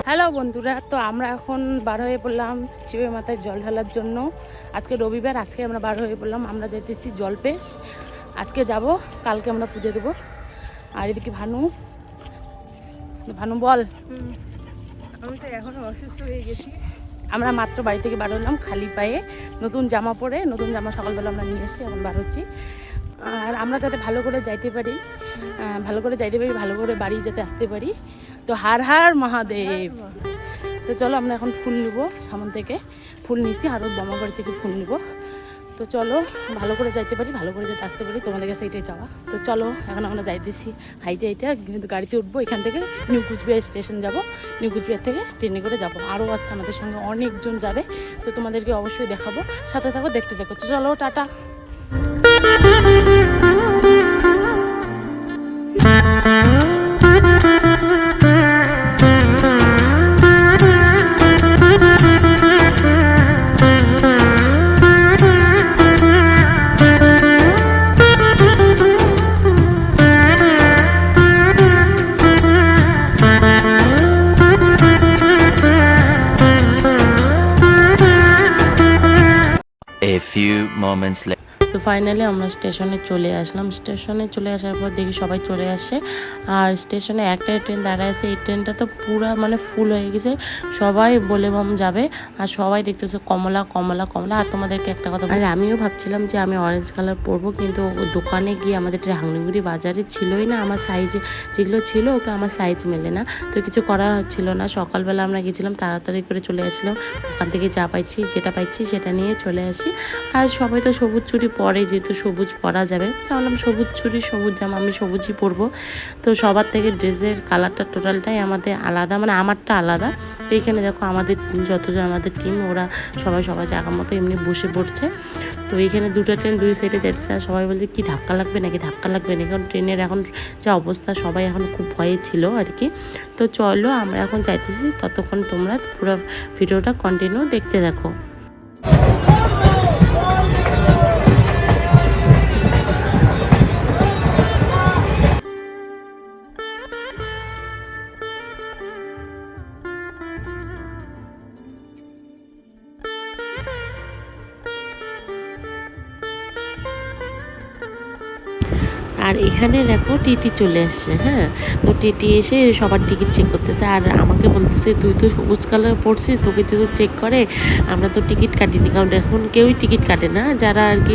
Hello বন্ধুরা, তো আমরা এখন বার হয়ে পড়লাম শিবের মাথায় জল ঢালার জন্য। আজকে রবিবার, আজকে আমরা বার হয়ে পড়লাম। আমরা যাইতেছি জলপেশ, আজকে যাব, কালকে আমরা পুজো দেবো। আর এদিকে ভানু বল। আমি তো এখনো অসুস্থ হয়ে গেছি। আমরা মাত্র বাড়ি থেকে বার হলাম খালি পায়ে, নতুন জামা পরে, নতুন জামা সকালবেলা আমরা নিয়ে এসে এখন বার হচ্ছি। আর আমরা যাতে ভালো করে যাইতে পারি, ভালো করে বাড়ি যাতে আসতে পারি। তো হার হার মহাদেব। তো চলো আমরা এখন ফুল নিব, সামন থেকে ফুল নিছি, আরও বামাবাড়ি থেকে ফুল নিব। তো চলো ভালো করে যাইতে পারি, ভালো করে যাতে আসতে পারি, তোমাদের কাছে এটাই চাওয়া। তো চলো এখন আমরা যাইতেছি হাইটে কিন্তু গাড়িতে উঠবো। এখান থেকে নিউ কুচবিহার স্টেশন যাব, নিউ কুচবিহার থেকে ট্রেনে করে যাব। আরও আছে আমাদের সঙ্গে অনেকজন যাবে, তো তোমাদেরকে অবশ্যই দেখাবো, সাথে থাকো, দেখতে থাকো। চলো tata. A few moments later. তো ফাইনালি আমরা স্টেশনে চলে আসলাম। স্টেশনে চলে আসার পর দেখি সবাই চলে আসে, আর স্টেশনে একটাই ট্রেন দাঁড়ায় আছে। এই ট্রেনটা তো পুরো মানে ফুল হয়ে গেছে, সবাই বলে বম যাবে, আর সবাই দেখতেছে কমলা কমলা কমলা। আর তোমাদেরকে একটা কথা, আর আমিও ভাবছিলাম যে আমি অরেঞ্জ কালার পরবো, কিন্তু দোকানে গিয়ে আমাদের হাংনিগুড়ি বাজারে ছিলই না আমার সাইজে, যেগুলো ছিল ওগুলো আমার সাইজ মেলে না, তো কিছু করা হচ্ছিল না। সকালবেলা আমরা গেছিলাম, তাড়াতাড়ি করে চলে আসলাম, ওখান থেকে যা পাইছি যেটা পাইছি সেটা নিয়ে চলে আসি। আর সবাই তো সবুজ চুড়ি পরে, যেহেতু সবুজ পরা যাবে, তাহলে আমি সবুজ চুড়ি সবুজ জামা আমি সবুজই পরবো। তো সবার থেকে ড্রেসের কালারটা টোটালটাই আমাদের আলাদা, মানে আমারটা আলাদা। তো এখানে দেখো আমাদের যতজন আমাদের টিম, ওরা সবাই সবার জায়গা মতো এমনি বসে পড়ছে। তো এইখানে দুটো ট্রেন দুই সাইডে যাচ্ছে, আর সবাই বলছে কি ধাক্কা লাগবে নাকি, ধাক্কা লাগবে না। কারণ ট্রেনের এখন যা অবস্থা, সবাই এখন খুব ভয়ে ছিল আর কি। তো চলো আমরা এখন যাইতেছি, ততক্ষণ তোমরা পুরো ভিডিওটা কন্টিনিউ দেখতে দেখো। আর এখানে দেখো টিটি চলে আসছে। হ্যাঁ, তো টিটি এসে সবার টিকিট চেক করতেছে, আর আমাকে বলতেছে তুই তো সবুজ কালার পড়ছিস, তোকে যদি চেক করে, আমরা তো টিকিট কাটিনি। কারণ এখন কেউই টিকিট কাটে না, যারা আর কি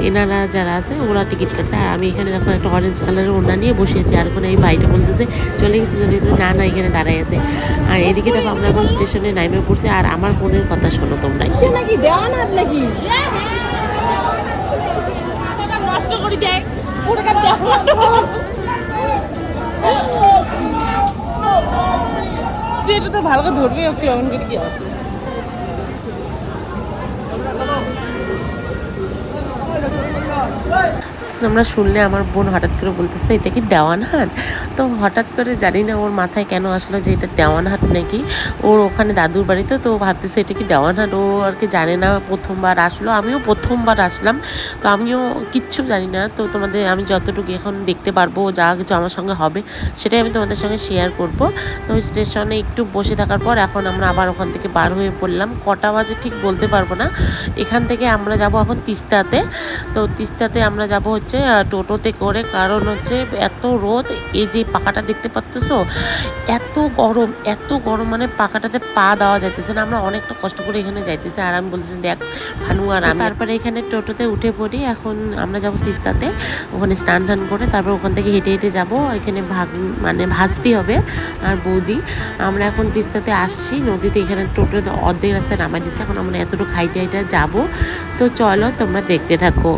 এনারা যারা আছে ওরা টিকিট কাটছে। আর আমি এখানে দেখো একটা অরেঞ্জ কালারের ওড়না নিয়ে বসেছি, আর এখন এই ভাইটা বলতেছে চলে গেছে না না, এখানে দাঁড়াই আছে। আর এদিকে দেখো আমরা এখন স্টেশনে নাইমে পড়ছি। আর আমার বোনের কথা শোনো তোমরা, এটা তো ভালো করে ধরবে, ওকে অন করে কি হবে। আমরা শুনলে আমার বোন হঠাৎ করে বলতেছে এটা কি দেওয়ানহাট। তো হঠাৎ করে জানি না ওর মাথায় কেন আসলো যে এটা দেওয়ানহাট নাকি, ওর ওখানে দাদুর বাড়িতে, তো ভাবতেছে এটা কি দেওয়ানহাট। ও আর কি জানে না, প্রথমবার আসলো, আমিও প্রথমবার আসলাম, তো আমিও কিচ্ছু জানি না। তো তোমাদের আমি যতটুকু এখন দেখতে পারবো, যা কিছু আমার সঙ্গে হবে সেটাই আমি তোমাদের সঙ্গে শেয়ার করব। তো স্টেশনে একটু বসে থাকার পর এখন আমরা আবার ওখান থেকে বার হয়ে পড়লাম। কটা বাজে ঠিক বলতে পারবো না। এখান থেকে আমরা যাব এখন তিস্তাতে। তো তিস্তাতে আমরা যাব হচ্ছে টোটোতে করে, কারণ হচ্ছে এত রোদ, এই যে পাকাটা দেখতে পাচ্ছ, এত গরম মানে পাকাটাতে পা দেওয়া যাইতেছে না। আমরা অনেকটা কষ্ট করে এখানে যাইতেছি, আর আমি বলতেছি দেখ ভানু আর আমি। তারপরে এখানে টোটোতে উঠে পড়ি, এখন আমরা যাব তিস্তাতে, ওখানে স্নান টান করে তারপর ওখান থেকে হেঁটে হেঁটে যাবো। এখানে ভাসতে হবে আর বৌদি। আমরা এখন তিস্তাতে আসছি নদীতে, এখানে টোটোতে অর্ধেক রাস্তায় নামাই দিচ্ছে, এখন আমরা এতটুকু হাইটে হাইটে যাবো। তো চলো তোমরা দেখতে থাকো।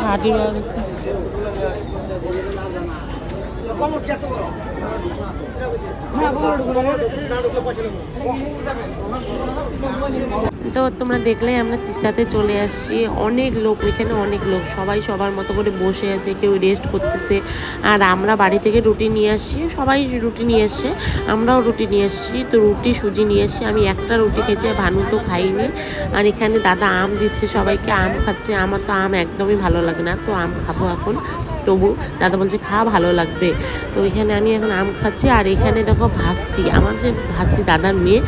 হাঁটি ব্যাগ আছে। তো তোমরা দেখলে আমরা তিস্তাতে চলে আসছি। অনেক লোক এখানে, অনেক লোক, সবাই সবার মতো করে বসে আছে, কেউ রেস্ট করতেছে। আর আমরা বাড়ি থেকে রুটি নিয়ে আসছি, সবাই রুটি নিয়ে আসছে, আমরাও রুটি নিয়ে আসছি। তো রুটি সুজি নিয়ে আসছি। আমি একটা রুটি খেয়েছি, ভানু তো খাইনি। আর এখানে দাদা আম দিচ্ছে সবাইকে, আম খাচ্ছে। আমার তো আম একদমই ভালো লাগে না, তো আম খাবো এখন। তবু দাদা বলছে খা, ভালো লাগবে। তো এখানে আমি এখন আম খাচ্ছি। আর এখানে দেখো ভাস্তি, আমার যে ভাস্তি দাদার মেয়ে,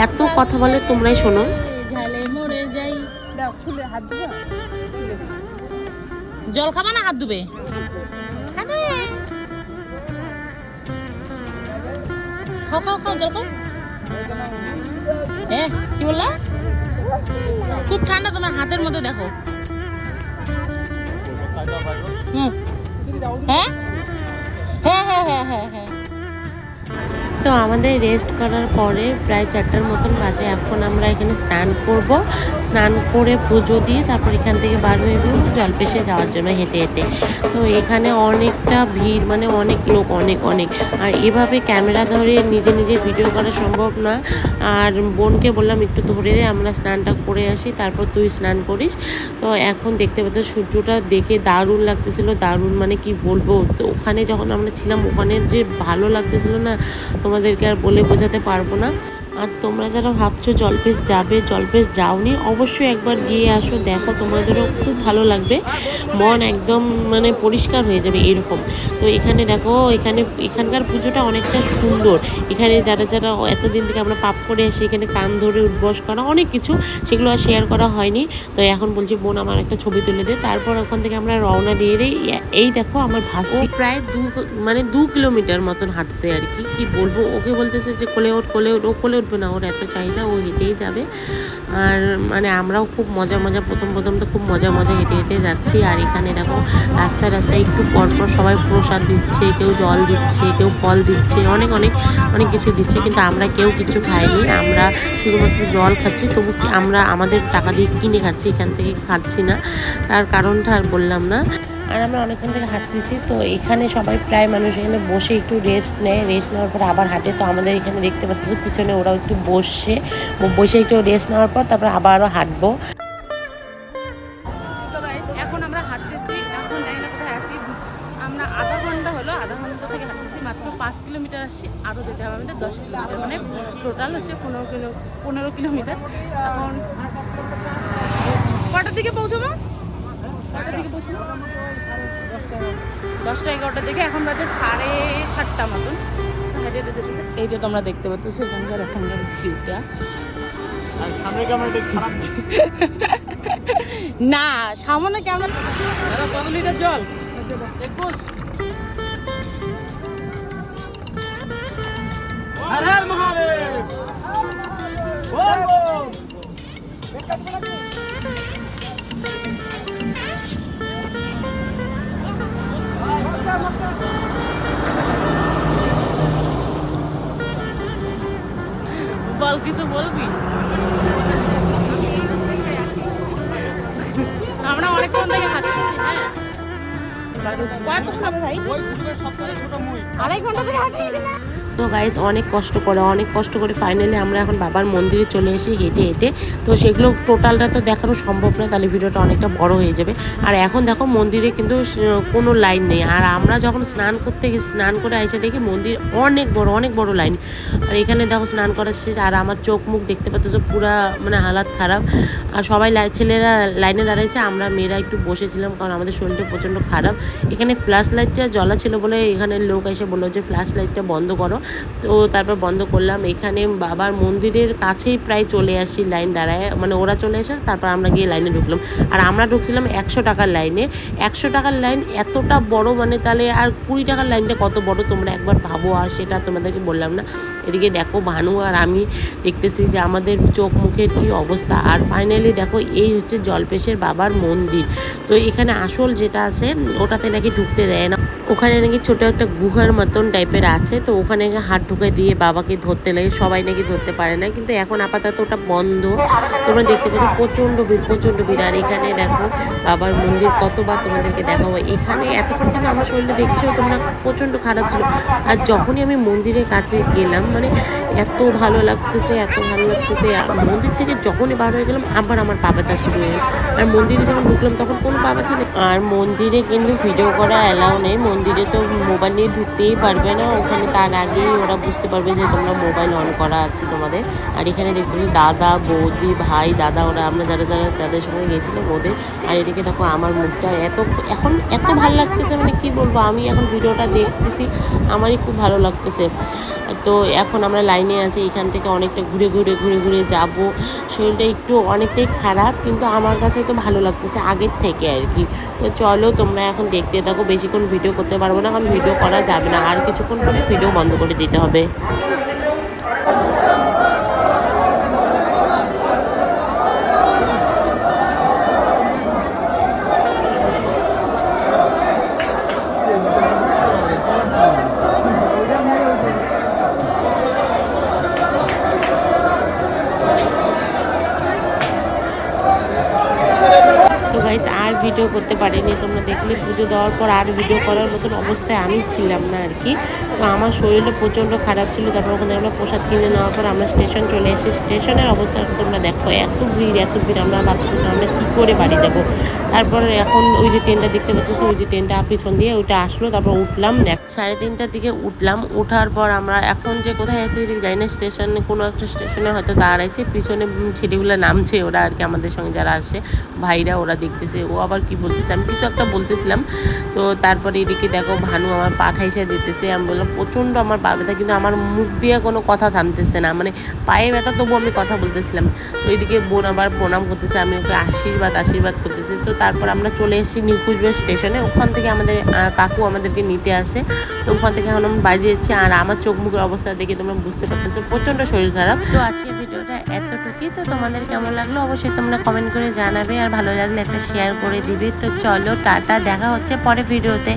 এত কথা বলে, তোমরাই শোনো। ঝালে মরে যাই। দাও খুলে হাত ধোয়া। জল খাবা না হাত ধুবে? খাও খাও খাও, জল খাও। হ্যাঁ, কি বললা? খুব ঠান্ডা, তোমার হাতের মধ্যে দেখো। হ্যাঁ হ্যাঁ হ্যাঁ হ্যাঁ হ্যাঁ হ্যাঁ। তো আমাদের রেস্ট করার পরে প্রায় 4টার মতন বাজে। এখন আমরা এখানে স্নান করব। স্নান করে পুজো দিয়ে তারপর এখান থেকে বার হয়ে যাবো জলপেশে যাওয়ার জন্য হেঁটে হেঁটে। তো এখানে অনেকটা ভিড়, মানে অনেক লোক, অনেক অনেক। আর এভাবে ক্যামেরা ধরে নিজে নিজে ভিডিও করা সম্ভব না। আর বোনকে বললাম একটু ধরে দে, আমরা স্নানটা করে আসি, তারপর তুই স্নান করিস। তো এখন দেখতে পাচ্ছ সূর্যটা দেখে দারুণ লাগতেছিল, দারুণ মানে কি বলবো। তো ওখানে যখন আমরা ছিলাম, ওখানে যে ভালো লাগতেছিল না, তোমাদেরকে আর বলে বোঝাতে পারবো না। আর তোমরা যারা ভাবছো জলপেশ যাবে, জলপেশ যাওনি, অবশ্যই একবার গিয়ে আসো, দেখো তোমাদেরও খুব ভালো লাগবে, মন একদম মানে পরিষ্কার হয়ে যাবে এরকম। তো এখানে দেখো, এখানকার পুজোটা অনেকটা সুন্দর। এখানে যারা যারা এতদিন থেকে আমরা পাপ করে আসি, এখানে কান ধরে উঠবস করা, অনেক কিছু, সেগুলো আর শেয়ার করা হয়নি। তো এখন বলছি বোন আমার একটা ছবি তুলে দে। তারপর ওখান থেকে আমরা রওনা দিয়ে দিই। এই দেখো আমার ভাস্তি প্রায় 2 কিলোমিটার মতন হাঁটছে আর কি। কি বলবো, ওকে বলতেছে যে কোলে ওঠ, কোলে ওঠ। ও কোলে উঠবে না, ওর এত চাহিদা, ও হেঁটেই যাবে। আর মানে আমরাও খুব মজা প্রথম তো খুব মজা হেঁটে হেঁটে যাচ্ছি। আর এখানে দেখো রাস্তায় রাস্তায় একটু পরপর সবাই প্রসাদ দিচ্ছে, কেউ জল দিচ্ছে, কেউ ফল দিচ্ছে, অনেক অনেক অনেক কিছু দিচ্ছে। কিন্তু আমরা কেউ কিছু খাইনি, আমরা শুধুমাত্র জল খাচ্ছি। তবু আমরা আমাদের টাকা দিয়ে কিনে খাচ্ছি, এখান থেকে খাচ্ছি না। তার কারণটা আর বললাম না। আর আমরা অনেকক্ষণ থেকে হাঁটতেছি। তো এখানে সবাই প্রায় মানুষ এখানে বসে একটু রেস্ট নেয়, রেস্ট নেওয়ার পর আবার হাঁটে। তো আমাদের এখানে দেখতে পাচ্ছি পিছনে ওরাও একটু বসে একটু রেস্ট নেওয়ার পর তারপর আবারও হাঁটবো। তো গাইস এখন আমরা হাঁটতেছি, এখন জানি না কোথায় আসি। আমরা আধা ঘন্টা থেকে হাঁটতেছি, মাত্র 5 কিলোমিটার আসছি, আরও যেতে হবে আমাদের 10 কিলোমিটার, মানে টোটাল হচ্ছে 15 কিলোমিটার। এখন কটার দিকে পৌঁছবো? 10টা-11টার দিকে। এখন বাজে 7:30 মতন। এই যে তোমরা দেখতে পাচ্ছ এখানকার ভিউটা। না, সামনে ক্যামেরা। কত লিটার জল? 21। হর হর মহাদেব। বল, কিছু বলবি? আমরা অনেকক্ষণ থেকে হাঁটছি। হ্যাঁ, কতক্ষণ হবে ভাই? 2.5 ঘন্টা থেকে হাঁটছি। তো গাইজ অনেক কষ্ট করে ফাইনালি আমরা এখন বাবার মন্দিরে চলে এসে হেঁটে হেঁটে। তো সেগুলো টোটালটা তো দেখানো সম্ভব না, তাহলে ভিডিওটা অনেকটা বড় হয়ে যাবে। আর এখন দেখো মন্দিরে কিন্তু কোনো লাইন নেই। আর আমরা যখন স্নান করে এসে দেখি মন্দির অনেক বড় লাইন। আর এখানে দেখো স্নান করার শেষ, আর আমার চোখ মুখ দেখতে পাচ্ছ পুরা মানে হালাত খারাপ। আর সবাই ছেলেরা লাইনে দাঁড়িয়েছে, আমরা মেয়েরা একটু বসেছিলাম, কারণ আমাদের শরীরটা প্রচণ্ড খারাপ। এখানে ফ্ল্যাশ লাইটটা জ্বলা ছিল বলে এখানে লোক এসে বললো যে ফ্ল্যাশ লাইটটা বন্ধ করো। তো তারপর বন্ধ করলাম। এখানে বাবার মন্দিরের কাছেই প্রায় চলে আসি লাইন দাঁড়ায়, মানে ওরা চলে আসে, তারপর আমরা গিয়ে লাইনে ঢুকলাম। আর আমরা ঢুকছিলাম 100 টাকার লাইনে। 100 টাকার লাইন এতটা বড়, মানে তাহলে আর 20 টাকার লাইনটা কত বড় তোমরা একবার ভাবো। আর সেটা তোমাদেরকে বললাম না। এদিকে দেখো ভানু আর আমি দেখতেছি যে আমাদের চোখ মুখের কি অবস্থা। আর ফাইনালি দেখো এই হচ্ছে জল্পেশের বাবার মন্দির। তো এখানে আসল যেটা আছে ওটাতে নাকি ঢুকতে দেয় না, ওখানে নাকি ছোট একটা গুহার মতন টাইপের আছে, তো ওখানে হাত ঢুকে দিয়ে বাবাকে ধরতে লাগে, সবাই নাকি ধরতে পারে না, কিন্তু এখন আপাতত ওটা বন্ধ। তোমরা দেখতে পাচ্ছ প্রচণ্ড ভিড়। আর এখানে দেখো বাবার মন্দির কতবার তোমাদেরকে দেখাবো। এখানে এতক্ষণ কিন্তু আমার শরীরটা দেখছো তোমরা প্রচণ্ড খারাপ ছিল, আর যখনই আমি মন্দিরের কাছে গেলাম মানে এত ভালো লাগতেছে। মন্দির থেকে যখনই বার হয়ে গেলাম আবার আমার পা ব্যথা শুরু হয়ে গেল। আর মন্দিরে যখন ঢুকলাম তখন কোনো পা ব্যথা নেই। আর মন্দিরে কিন্তু ভিডিও করা অ্যালাউ নেই, মন্দিরে তো মোবাইল নিয়ে ঢুকতেই পারবে না, ওখানে তার আগেই ওরা বুঝতে পারবে যে তোমরা মোবাইল অন করা আছে তোমাদের। আর এখানে দেখতে পাচ্ছি দাদা বৌদি ভাই দাদা ওরা আমরা যাদের সঙ্গে গেছিলাম ওদের। আর এদিকে দেখো আমার মুখটা এখন এত ভালো লাগতেছে মানে কি বলবো, আমি এখন ভিডিওটা দেখতেছি আমারই খুব ভালো লাগতেছে। তো এখন আমরা লাইনে আছি, এখান থেকে অনেকটা ঘুরে যাব। শরীরটা একটু অনেকটাই খারাপ, কিন্তু আমার কাছে তো ভালো লাগতেছে আগের থেকে আর কি। তো চলো তোমরা এখন দেখতে থাকো, বেশিক্ষণ ভিডিও করতে পারবো না কারণ ভিডিও করা যাবে না, আর কিছুক্ষণ পরে ভিডিও বন্ধ করে দিতে হবে। তো গাইজ আর ভিডিও করতে পারিনি, তোমরা দেখলে পুজো দেওয়ার পর আর ভিডিও করার মতন অবস্থায় আমি ছিলাম না আর কি। তো আমার শরীরটা প্রচণ্ড খারাপ ছিল। তারপর ওখানে আমরা প্রসাদ কিনে নেওয়ার পর আমরা স্টেশন চলে এসে স্টেশনের অবস্থা তোমরা দেখো, এত ভিড় আমরা ভাবছিলাম আমরা কী করে বাড়ি যাব। তারপর এখন ওই যে ট্রেনটা দেখতে পাচ্ছি, ওই যে ট্রেনটা পিছন দিয়ে ওইটা আসলো, তারপর উঠলাম 3:30টার দিকে উঠলাম। ওঠার পর আমরা এখন যে কোথায় আছি যাই না, স্টেশনে কোনো একটা স্টেশনে হয়তো দাঁড়াইছে, পিছনে ছেলেগুলো নামছে ওরা আর কি, আমাদের সঙ্গে যারা আসে ভাইরা ওরা দেখতেছে, ও আবার কি বলতেছে আমি কিছু একটা বলতেছিলাম। তো তারপরে এদিকে দেখো ভানু আমার পা ঠাইসা দিতেছে, আমি বললাম প্রচণ্ড আমার পা ব্যথা, কিন্তু আমার মুখ দিয়ে কোনো কথা থামতেছে না, মানে পায়ে ব্যথা তবু আমি কথা বলতেছিলাম। তো এইদিকে বোন আবার প্রণাম করতেছে, আমি ওকে আশীর্বাদ করতেছি। তো তারপর আমরা চলে এসেছি নিউ কুচবিহার স্টেশনে, ওখান থেকে আমাদের কাকু আমাদেরকে নিতে আসে। তো ওখান থেকে এখন আমি বাজে যাচ্ছি, আর আমার চোখ মুখের অবস্থা দেখে তোমরা বুঝতে পারতেছো প্রচণ্ড শরীর খারাপ। তো আজকে ভিডিওটা এতটুকুই, তো তোমাদের কেমন লাগলো অবশ্যই তোমরা কমেন্ট করে জানাবে, আর ভালো লাগলে একটা শেয়ার করে দিবে। তো চলো টাটা, দেখা হচ্ছে পরে ভিডিওতে।